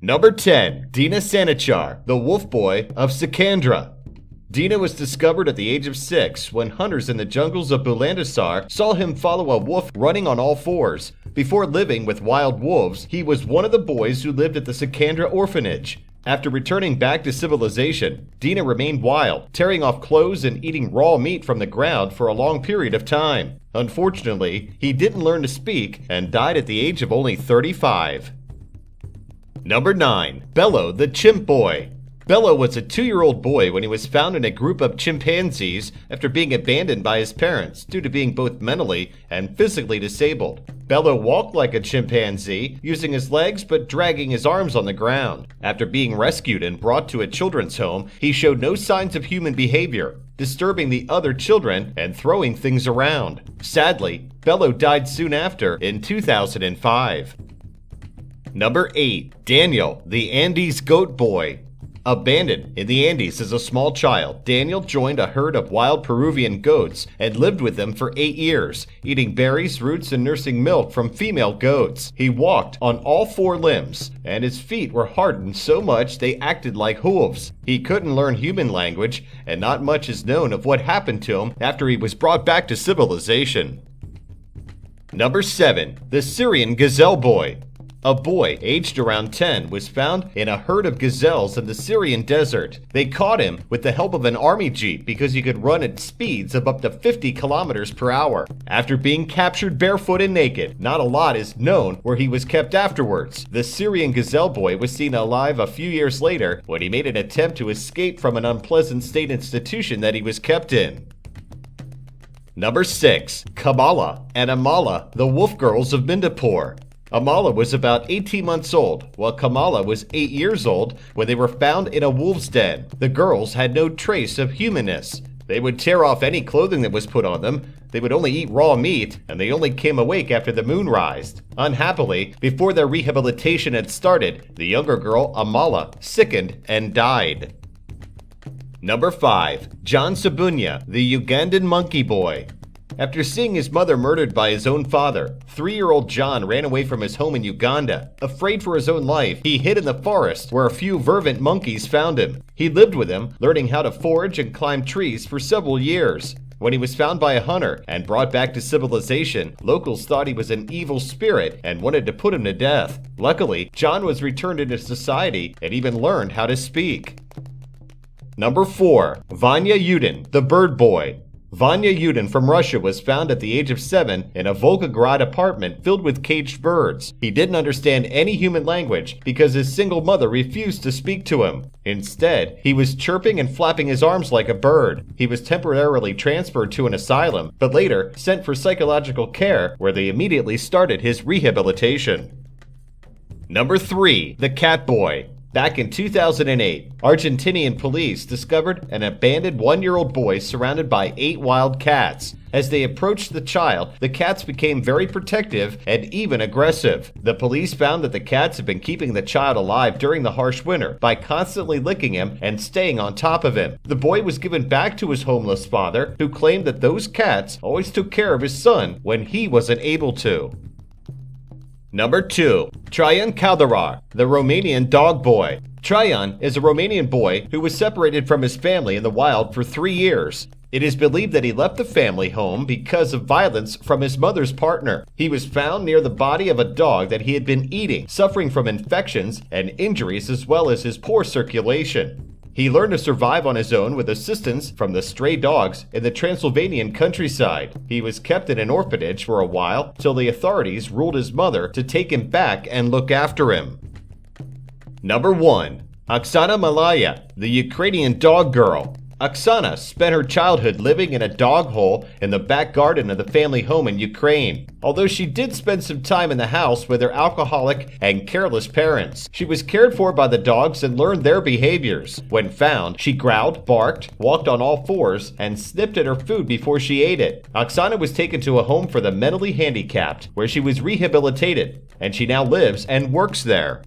Number 10. Dina Sanichar, the wolf boy of Sikandra. Dina was discovered at the age of 6 when hunters in the jungles of Bulandasar saw him follow a wolf running on all fours. Before living with wild wolves, he was one of the boys who lived at the Sikandra orphanage. After returning back to civilization, Dina remained wild, tearing off clothes and eating raw meat from the ground for a long period of time. Unfortunately, he didn't learn to speak and died at the age of only 35. Number 9. Bello the Chimp Boy. Bello was a 2-year-old boy when he was found in a group of chimpanzees after being abandoned by his parents due to being both mentally and physically disabled. Bello walked like a chimpanzee, using his legs but dragging his arms on the ground. After being rescued and brought to a children's home, he showed no signs of human behavior, disturbing the other children and throwing things around. Sadly, Bello died soon after in 2005. Number 8. Daniel, the Andes Goat Boy. Abandoned in the Andes as a small child, Daniel joined a herd of wild Peruvian goats and lived with them for 8 years, eating berries, roots, and nursing milk from female goats. He walked on all 4 limbs, and his feet were hardened so much they acted like hooves. He couldn't learn human language, and not much is known of what happened to him after he was brought back to civilization. Number 7. The Syrian Gazelle Boy. A boy aged around 10 was found in a herd of gazelles in the Syrian desert. They caught him with the help of an army jeep because he could run at speeds of up to 50 kilometers per hour. After being captured barefoot and naked, not a lot is known where he was kept afterwards. The Syrian Gazelle Boy was seen alive a few years later when he made an attempt to escape from an unpleasant state institution that he was kept in. Number 6. Kamala and Amala, the Wolf Girls of Mindapur. Amala was about 18 months old, while Kamala was 8 years old when they were found in a wolf's den. The girls had no trace of humanness. They would tear off any clothing that was put on them, they would only eat raw meat, and they only came awake after the moon rised. Unhappily, before their rehabilitation had started, the younger girl, Amala, sickened and died. Number 5. John Sabunya, the Ugandan Monkey Boy. After seeing his mother murdered by his own father, 3-year-old John ran away from his home in Uganda. Afraid for his own life, he hid in the forest where a few vervant monkeys found him. He lived with them, learning how to forage and climb trees for several years. When he was found by a hunter and brought back to civilization, locals thought he was an evil spirit and wanted to put him to death. Luckily, John was returned into society and even learned how to speak. Number 4. Vanya Yudin, the Bird Boy. Vanya Yudin from Russia was found at the age of 7 in a Volgograd apartment filled with caged birds. He didn't understand any human language because his single mother refused to speak to him. Instead, he was chirping and flapping his arms like a bird. He was temporarily transferred to an asylum, but later sent for psychological care where they immediately started his rehabilitation. Number 3. The Cat Boy. Back in 2008, Argentinian police discovered an abandoned 1-year-old boy surrounded by 8 wild cats. As they approached the child, the cats became very protective and even aggressive. The police found that the cats had been keeping the child alive during the harsh winter by constantly licking him and staying on top of him. The boy was given back to his homeless father, who claimed that those cats always took care of his son when he wasn't able to. Number 2. Traian Calderar, the Romanian Dog Boy. Traian is a Romanian boy who was separated from his family in the wild for 3 years. It is believed that he left the family home because of violence from his mother's partner. He was found near the body of a dog that he had been eating, suffering from infections and injuries as well as his poor circulation. He learned to survive on his own with assistance from the stray dogs in the Transylvanian countryside. He was kept in an orphanage for a while till the authorities ruled his mother to take him back and look after him. Number 1. Oksana Malaya, the Ukrainian Dog Girl. Oksana spent her childhood living in a dog hole in the back garden of the family home in Ukraine. Although she did spend some time in the house with her alcoholic and careless parents, she was cared for by the dogs and learned their behaviors. When found, she growled, barked, walked on all fours, and sniffed at her food before she ate it. Oksana was taken to a home for the mentally handicapped, where she was rehabilitated, and she now lives and works there.